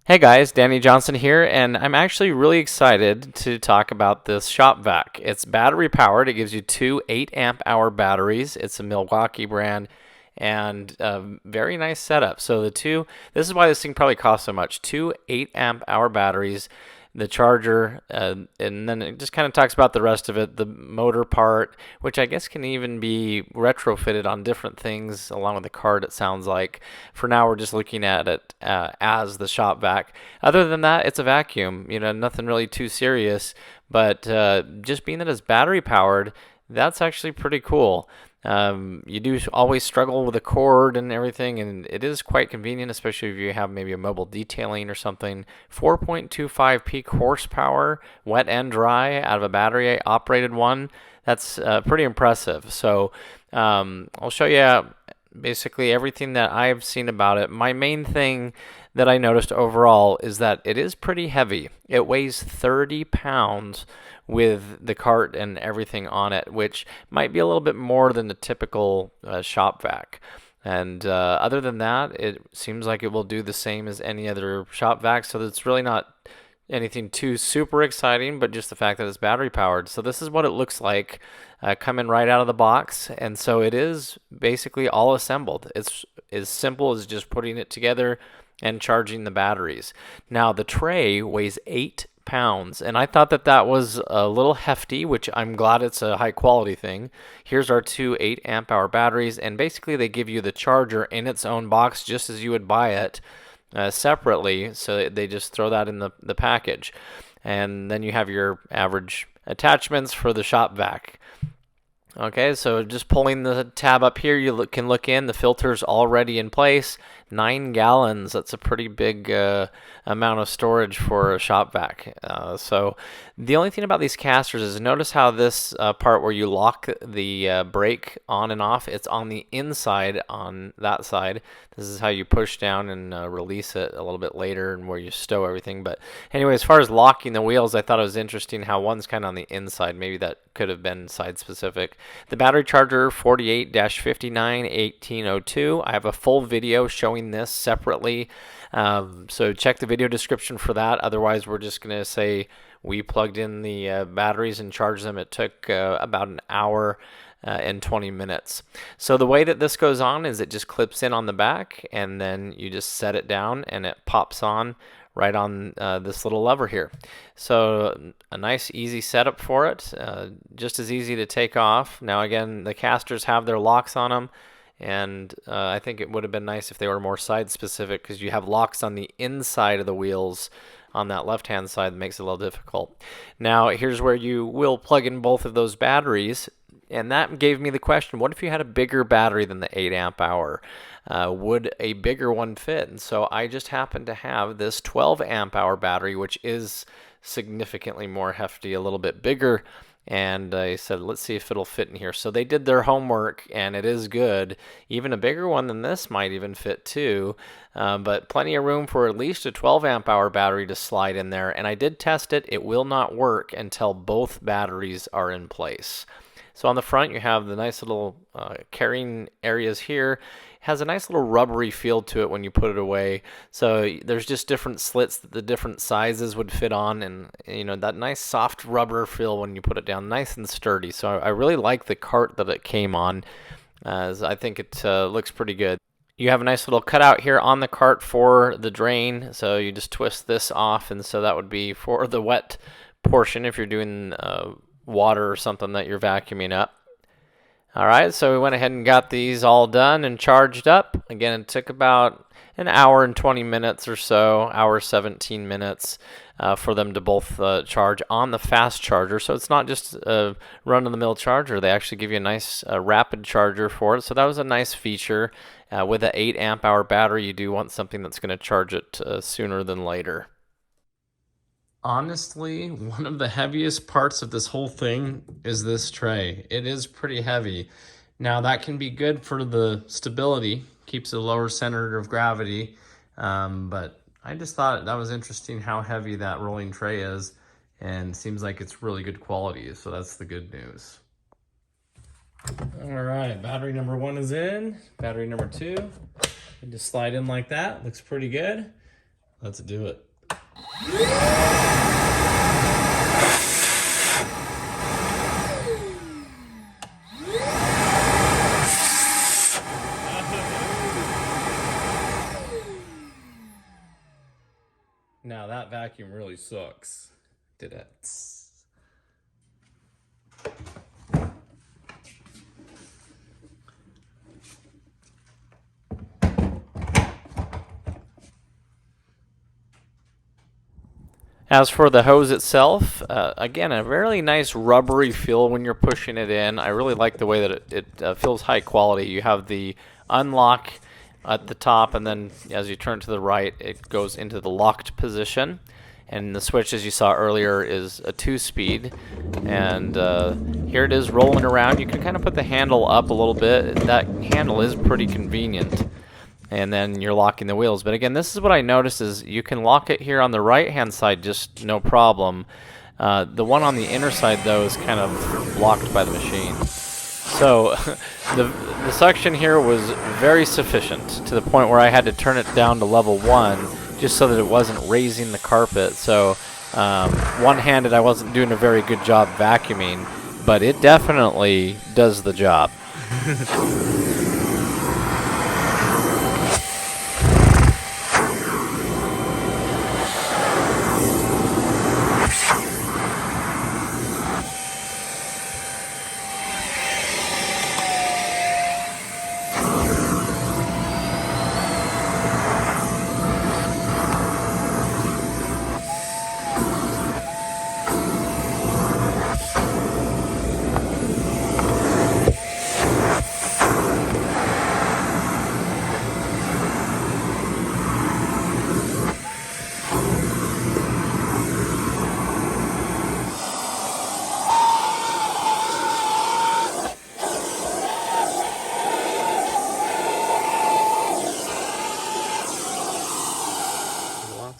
Hey guys, Danny Johnson here, and I'm actually really excited to talk about this shop vac. It's battery powered. It gives you two 8 amp hour batteries. It's a Milwaukee brand and a very nice setup. So this is why this thing probably costs so much. Two 8 amp hour batteries, the charger, and then it just kind of talks about the rest of it, the motor part, which I guess can even be retrofitted on different things along with the card, it sounds like. For now, we're just looking at it as the shop vac. Other than that, it's a vacuum, nothing really too serious, but just being that it's battery powered, that's actually pretty cool. You do always struggle with the cord and everything, and it is quite convenient, especially if you have maybe a mobile detailing or something. 4.25 peak horsepower, wet and dry, out of a battery operated one. That's pretty impressive. So I'll show you basically everything that I've seen about it. My main thing that I noticed overall is that it is pretty heavy. It weighs 30 pounds with the cart and everything on it, which might be a little bit more than the typical shop vac. And other than that, it seems like it will do the same as any other shop vac, so it's really not anything too super exciting, but just the fact that it's battery powered. So this is what it looks like coming right out of the box. And so it is basically all assembled. It's as simple as just putting it together and charging the batteries. Now the tray weighs 8 pounds, and I thought that that was a little hefty, which I'm glad it's a high quality thing. Here's our two 8 amp hour batteries, and basically they give you the charger in its own box just as you would buy it separately, so they just throw that in the package. And then you have your average attachments for the shop vac. Okay, so just pulling the tab up here, you can look in. The filter's already in place. 9 gallons. That's a pretty big amount of storage for a shop vac. So the only thing about these casters is notice how this part where you lock the brake on and off, it's on the inside on that side. This is how you push down and release it a little bit later and where you stow everything. But anyway, as far as locking the wheels, I thought it was interesting how one's kind of on the inside. Maybe that could have been side specific. The battery charger 48-59-1802. I have a full video showing this separately. So check the video description for that. Otherwise, we're just going to say we plugged in the batteries and charged them. It took about an hour and 20 minutes. So the way that this goes on is it just clips in on the back, and then you just set it down and it pops on right on this little lever here. So a nice easy setup for it, just as easy to take off. Now again, the casters have their locks on them, and I think it would have been nice if they were more side specific, because you have locks on the inside of the wheels on that left hand side that makes it a little difficult. Now here's where you will plug in both of those batteries. And that gave me the question, what if you had a bigger battery than the 8 amp hour? Would a bigger one fit? And so I just happen to have this 12 amp hour battery, which is significantly more hefty, a little bit bigger. And I said, let's see if it'll fit in here. So they did their homework, and it is good. Even a bigger one than this might even fit too. But plenty of room for at least a 12 amp hour battery to slide in there. And I did test it. It will not work until both batteries are in place. So on the front, you have the nice little carrying areas here. It has a nice little rubbery feel to it when you put it away. So there's just different slits that the different sizes would fit on, and that nice soft rubber feel when you put it down, nice and sturdy. So I really like the cart that it came on, as I think it looks pretty good. You have a nice little cutout here on the cart for the drain, so you just twist this off, and so that would be for the wet portion if you're doing water or something that you're vacuuming up. All right, so we went ahead and got these all done and charged up. Again, it took about an hour and 20 minutes or so, hour 17 minutes for them to both charge on the fast charger. So it's not just a run-of-the-mill charger. They actually give you a nice rapid charger for it. So that was a nice feature. With an 8 amp hour battery, you do want something that's going to charge it sooner than later. Honestly, one of the heaviest parts of this whole thing is this tray. It is pretty heavy. Now that can be good for the stability, keeps a lower center of gravity, but I just thought that was interesting how heavy that rolling tray is, and seems like it's really good quality, so that's the good news. All right, battery number 1 is in. Battery number 2, you just slide in like that, looks pretty good. Let's do it. Now that vacuum really sucks. Did it? As for the hose itself, again, a really nice rubbery feel when you're pushing it in. I really like the way that it feels high quality. You have the unlock at the top, and then as you turn to the right, it goes into the locked position. And the switch, as you saw earlier, is a 2-speed. And here it is rolling around. You can kind of put the handle up a little bit. That handle is pretty convenient. And then you're locking the wheels. But again, this is what I noticed is you can lock it here on the right-hand side just no problem. The one on the inner side, though, is kind of blocked by the machine. So the suction here was very sufficient to the point where I had to turn it down to level 1 just so that it wasn't raising the carpet. So one-handed, I wasn't doing a very good job vacuuming, but it definitely does the job.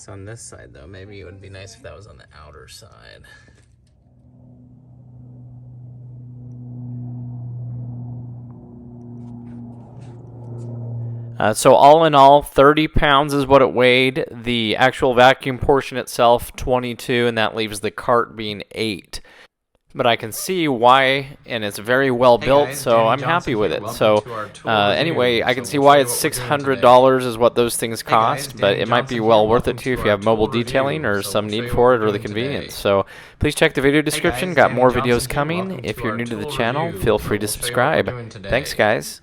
On this side, though, maybe it would be nice if that was on the outer side. So all in all, 30 pounds is what it weighed. The actual vacuum portion itself, 22, and that leaves the cart being 8. But I can see why, and it's very well built, so I'm happy with it. So anyway, I can see why it's $600 is what those things cost, but it might be well worth it too if you have mobile detailing or some need for it or the convenience. So please check the video description. Got more videos coming. If you're new to the channel, feel free to subscribe. Thanks, guys.